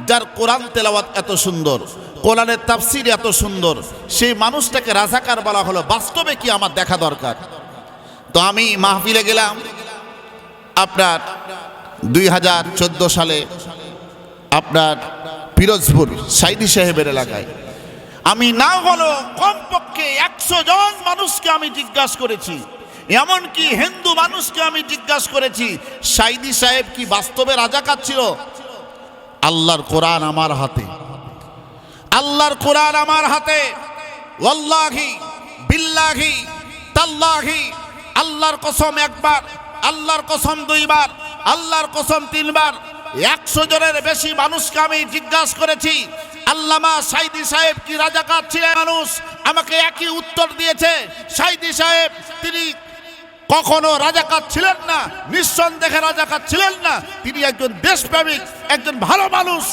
যার কোরআন তেলাওয়াত এত সুন্দর, কোরআনের তাফসীর এত সুন্দর, সেই মানুষটাকে রাজাকার বলা হলো। বাস্তবে কি আমার দেখা দরকার। তো আমি মাহফিলে গেলাম আপনার 2014 সালে আপনার পিরোজপুর সাইদি সাহেবের এলাকায়। আমি না হলো কমপক্ষে 100 জন মানুষকে আমি জিজ্ঞাসা করেছি, এমনকি হিন্দু মানুষকে আমি জিজ্ঞাসা করেছি, সাইদি সাহেব কি বাস্তবে রাজাকার ছিল? আল্লাহর কোরআন আমার হাতে, আল্লাহর কোরআন আমার হাতে, ওয়াল্লাহি বিল্লাহি তাল্লাহি, আল্লাহর কসম একবার, আল্লাহর কসম দুইবার, আল্লাহর কসম তিনবার, 100 জনের বেশি মানুষকে আমি জিজ্ঞাসা করেছি আল্লামা সাইদি সাহেব কি রাজাকার ছিলেন? মানুষ আমাকে একই উত্তর দিয়েছে, সাইদি সাহেব তিনি কখনো রাজাকার ছিলেন না, নিঃসন্দেহে রাজাকার ছিলেন না, তিনি একজন দেশপ্রেমিক, একজন ভালো মানুষ।